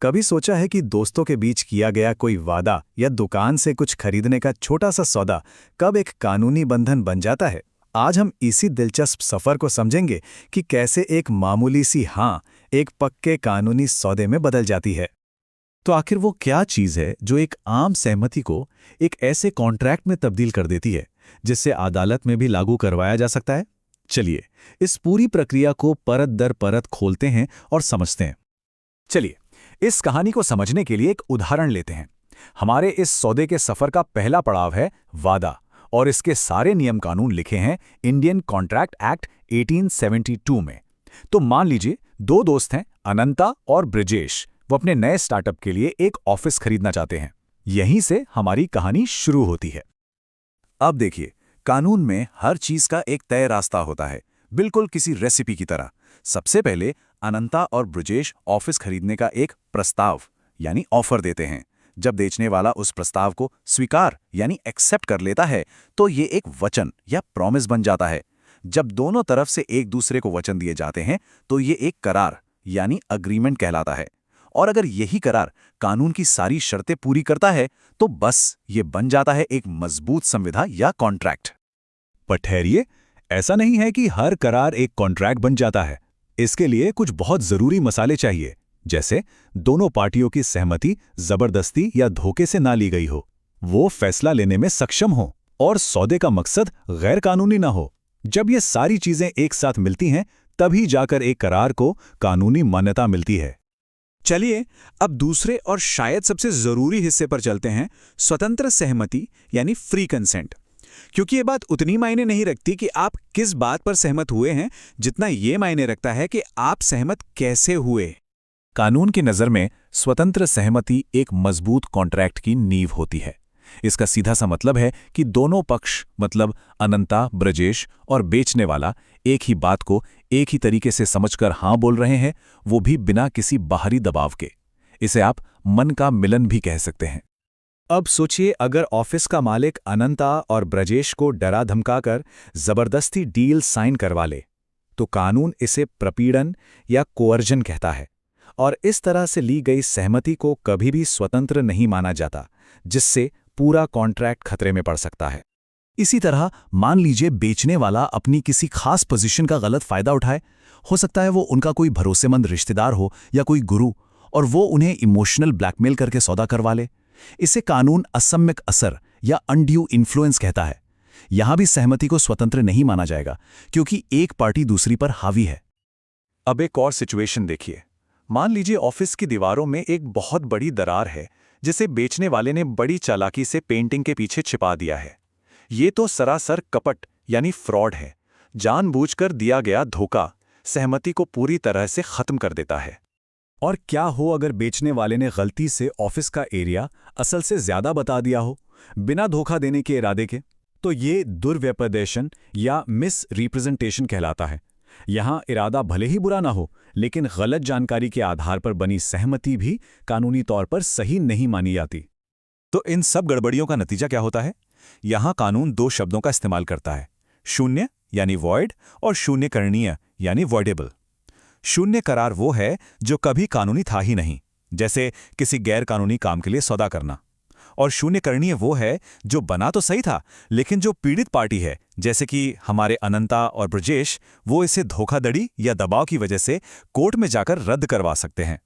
कभी सोचा है कि दोस्तों के बीच किया गया कोई वादा या दुकान से कुछ खरीदने का छोटा सा सौदा कब एक कानूनी बंधन बन जाता है? आज हम इसी दिलचस्प सफर को समझेंगे कि कैसे एक मामूली सी हाँ एक पक्के कानूनी सौदे में बदल जाती है। तो आखिर वो क्या चीज़ है जो एक आम सहमति को एक ऐसे कॉन्ट्रैक्ट में तब्दील कर देती है जिससे अदालत में भी लागू करवाया जा सकता है? चलिए, इस पूरी प्रक्रिया को परत दर परत खोलते हैं और समझते हैं। चलिए, इस कहानी को समझने के लिए एक उदाहरण लेते हैं। हमारे इस सौदे के सफर का पहला पड़ाव है वादा, और इसके सारे नियम कानून लिखे हैं इंडियन कॉन्ट्रैक्ट एक्ट 1872 में। तो मान लीजिए दो दोस्त हैं, अनंता और ब्रिजेश। वो अपने नए स्टार्टअप के लिए एक ऑफिस खरीदना चाहते हैं। यहीं से हमारी कहानी शुरू होती है। अब देखिए, कानून में हर चीज का एक तय रास्ता होता है, बिल्कुल किसी रेसिपी की तरह। सबसे पहले अनंता और ब्रिजेश ऑफिस खरीदने का एक प्रस्ताव यानी ऑफर देते हैं। जब बेचने वाला उस प्रस्ताव को स्वीकार यानी एक्सेप्ट कर लेता है तो ये एक वचन या प्रॉमिस बन जाता है। जब दोनों तरफ से एक दूसरे को वचन दिए जाते हैं तो ये एक करार यानी अग्रीमेंट कहलाता है। और अगर यही करार कानून की सारी शर्तें पूरी करता है तो बस ये बन जाता है एक मजबूत संविदा या कॉन्ट्रैक्ट। पर ठहरिए, ऐसा नहीं है कि हर करार एक कॉन्ट्रैक्ट बन जाता है। इसके लिए कुछ बहुत जरूरी मसाले चाहिए, जैसे दोनों पार्टियों की सहमति जबरदस्ती या धोखे से ना ली गई हो, वो फैसला लेने में सक्षम हो और सौदे का मकसद गैर कानूनी ना हो। जब ये सारी चीजें एक साथ मिलती हैं तभी जाकर एक करार को कानूनी मान्यता मिलती है। चलिए अब दूसरे और शायद सबसे जरूरी हिस्से पर चलते हैं, स्वतंत्र सहमति यानी फ्री कंसेंट। क्योंकि ये बात उतनी मायने नहीं रखती कि आप किस बात पर सहमत हुए हैं, जितना ये मायने रखता है कि आप सहमत कैसे हुए। कानून की नज़र में स्वतंत्र सहमति एक मजबूत कॉन्ट्रैक्ट की नींव होती है। इसका सीधा सा मतलब है कि दोनों पक्ष मतलब अनंता, ब्रजेश और बेचने वाला एक ही बात को एक ही तरीके से समझकर हाँ बोल रहे हैं, वो भी बिना किसी बाहरी दबाव के। इसे आप मन का मिलन भी कह सकते हैं। अब सोचिए, अगर ऑफिस का मालिक अनंता और ब्रजेश को डरा धमकाकर जबरदस्ती डील साइन करवा ले, तो कानून इसे प्रपीड़न या कोअर्जन कहता है, और इस तरह से ली गई सहमति को कभी भी स्वतंत्र नहीं माना जाता, जिससे पूरा कॉन्ट्रैक्ट खतरे में पड़ सकता है। इसी तरह मान लीजिए बेचने वाला अपनी किसी खास पोजीशन का गलत फायदा उठाए। हो सकता है वो उनका कोई भरोसेमंद रिश्तेदार हो या कोई गुरु, और वो उन्हें इमोशनल ब्लैकमेल करके सौदा करवा ले। इसे कानून असम्यक असर या अनड्यू इन्फ्लुएंस कहता है। यहां भी सहमति को स्वतंत्र नहीं माना जाएगा, क्योंकि एक पार्टी दूसरी पर हावी है। अब एक और सिचुएशन देखिए। मान लीजिए ऑफिस की दीवारों में एक बहुत बड़ी दरार है, जिसे बेचने वाले ने बड़ी चालाकी से पेंटिंग के पीछे छिपा दिया है। ये तो सरासर कपट यानी फ्रॉड है। जानबूझकर दिया गया धोखा सहमति को पूरी तरह से खत्म कर देता है। और क्या हो अगर बेचने वाले ने गलती से ऑफिस का एरिया असल से ज्यादा बता दिया हो, बिना धोखा देने के इरादे के? तो ये दुर्व्यपदेशन या मिस रिप्रेजेंटेशन कहलाता है। यहां इरादा भले ही बुरा ना हो, लेकिन गलत जानकारी के आधार पर बनी सहमति भी कानूनी तौर पर सही नहीं मानी जाती। तो इन सब गड़बड़ियों का नतीजा क्या होता है? यहां कानून दो शब्दों का इस्तेमाल करता है, शून्य यानी वॉइड और शून्यकरणीय यानी वॉइडेबल। शून्य करार वो है जो कभी कानूनी था ही नहीं, जैसे किसी गैर कानूनी काम के लिए सौदा करना। और शून्यकरणीय वो है जो बना तो सही था, लेकिन जो पीड़ित पार्टी है, जैसे कि हमारे अनंता और ब्रजेश, वो इसे धोखाधड़ी या दबाव की वजह से कोर्ट में जाकर रद्द करवा सकते हैं।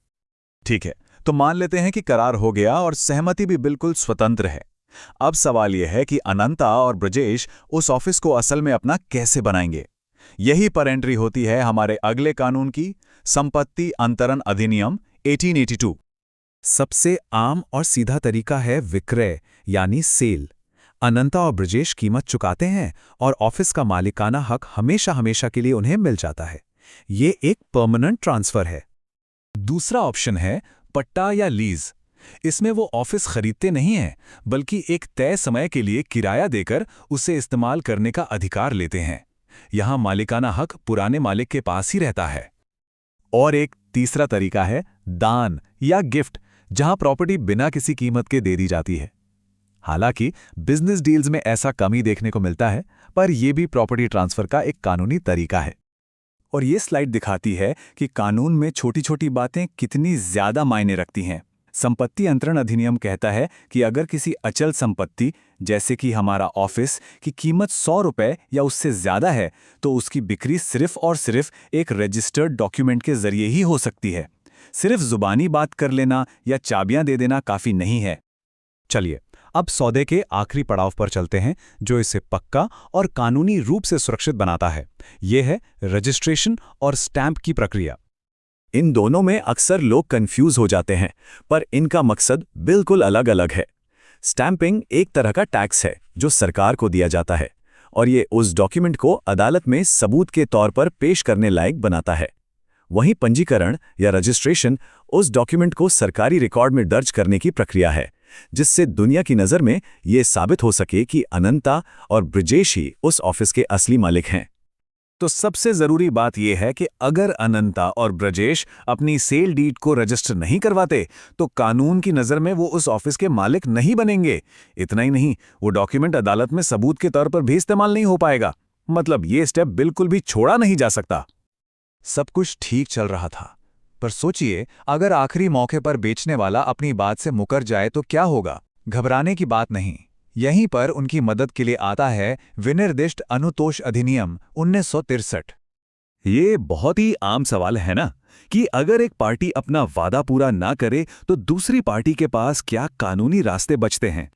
ठीक है, तो मान लेते हैं कि करार हो गया और सहमति भी बिल्कुल स्वतंत्र है। अब सवाल यह है कि अनंता और ब्रजेश उस ऑफिस को असल में अपना कैसे बनाएंगे। यही पर एंट्री होती है हमारे अगले कानून की, संपत्ति अंतरण अधिनियम 1882। सबसे आम और सीधा तरीका है विक्रय यानी सेल। अनंता और ब्रजेश कीमत चुकाते हैं और ऑफिस का मालिकाना हक हमेशा हमेशा के लिए उन्हें मिल जाता है। ये एक परमानेंट ट्रांसफर है। दूसरा ऑप्शन है पट्टा या लीज। इसमें वो ऑफिस खरीदते नहीं हैं, बल्कि एक तय समय के लिए किराया देकर उसे इस्तेमाल करने का अधिकार लेते हैं। यहां मालिकाना हक पुराने मालिक के पास ही रहता है। और एक तीसरा तरीका है दान या गिफ्ट, जहां प्रॉपर्टी बिना किसी कीमत के दे दी जाती है। हालांकि बिजनेस डील्स में ऐसा कम ही देखने को मिलता है, पर यह भी प्रॉपर्टी ट्रांसफर का एक कानूनी तरीका है। और ये स्लाइड दिखाती है कि कानून में छोटी छोटी बातें कितनी ज्यादा मायने रखती हैं। संपत्ति अंतरण अधिनियम कहता है कि अगर किसी अचल संपत्ति, जैसे कि हमारा ऑफिस, की कीमत 100 रुपए या उससे ज्यादा है, तो उसकी बिक्री सिर्फ और सिर्फ एक रजिस्टर्ड डॉक्यूमेंट के जरिए ही हो सकती है। सिर्फ जुबानी बात कर लेना या चाबियां दे देना काफी नहीं है। चलिए, अब सौदे के आखिरी पड़ाव पर चलते हैं, जो इसे पक्का और कानूनी रूप से सुरक्षित बनाता है। यह है रजिस्ट्रेशन और स्टैंप की प्रक्रिया। इन दोनों में अक्सर लोग कंफ्यूज हो जाते हैं, पर इनका मकसद बिल्कुल अलग-अलग है। स्टैंपिंग एक तरह का टैक्स है जो सरकार को दिया जाता है, और ये उस डॉक्यूमेंट को अदालत में सबूत के तौर पर पेश करने लायक बनाता है। वहीं पंजीकरण या रजिस्ट्रेशन उस डॉक्यूमेंट को सरकारी रिकॉर्ड में दर्ज करने की प्रक्रिया है, जिससे दुनिया की नज़र में ये साबित हो सके कि अनंता और ब्रजेश ही उस ऑफिस के असली मालिक हैं। तो सबसे जरूरी बात यह है कि अगर अनंता और ब्रजेश अपनी सेल डीड को रजिस्टर नहीं करवाते, तो कानून की नज़र में वो उस ऑफिस के मालिक नहीं बनेंगे। इतना ही नहीं, वो डॉक्यूमेंट अदालत में सबूत के तौर पर भी इस्तेमाल नहीं हो पाएगा। मतलब ये स्टेप बिल्कुल भी छोड़ा नहीं जा सकता। सब कुछ ठीक चल रहा था, पर सोचिए अगर आखिरी मौके पर बेचने वाला अपनी बात से मुकर जाए तो क्या होगा? घबराने की बात नहीं। यहीं पर उनकी मदद के लिए आता है विनिर्दिष्ट अनुतोष अधिनियम 1963। ये बहुत ही आम सवाल है ना, कि अगर एक पार्टी अपना वादा पूरा ना करे तो दूसरी पार्टी के पास क्या कानूनी रास्ते बचते हैं।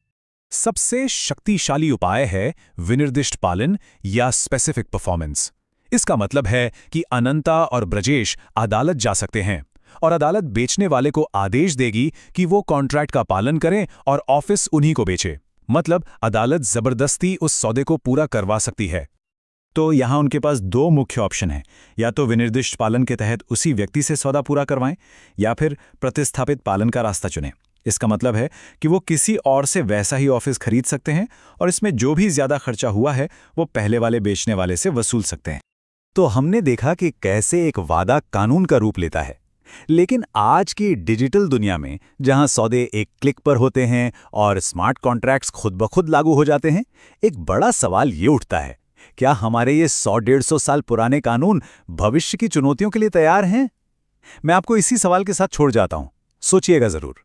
सबसे शक्तिशाली उपाय है विनिर्दिष्ट पालन या स्पेसिफिक परफॉर्मेंस। इसका मतलब है कि अनंता और ब्रजेश अदालत जा सकते हैं और अदालत बेचने वाले को आदेश देगी कि वो कॉन्ट्रैक्ट का पालन करें और ऑफिस उन्हीं को बेचे। मतलब अदालत जबरदस्ती उस सौदे को पूरा करवा सकती है। तो यहां उनके पास दो मुख्य ऑप्शन हैं, या तो विनिर्दिष्ट पालन के तहत उसी व्यक्ति से सौदा पूरा करवाएं, या फिर प्रतिस्थापित पालन का रास्ता चुनें। इसका मतलब है कि वो किसी और से वैसा ही ऑफिस खरीद सकते हैं और इसमें जो भी ज्यादा खर्चा हुआ है वो पहले वाले बेचने वाले से वसूल सकते हैं। तो हमने देखा कि कैसे एक वादा कानून का रूप लेता है। लेकिन आज की डिजिटल दुनिया में, जहां सौदे एक क्लिक पर होते हैं और स्मार्ट कॉन्ट्रैक्ट्स खुद ब खुद लागू हो जाते हैं, एक बड़ा सवाल ये उठता है, क्या हमारे ये 100-150 साल पुराने कानून भविष्य की चुनौतियों के लिए तैयार हैं? मैं आपको इसी सवाल के साथ छोड़ जाता हूं, सोचिएगा जरूर।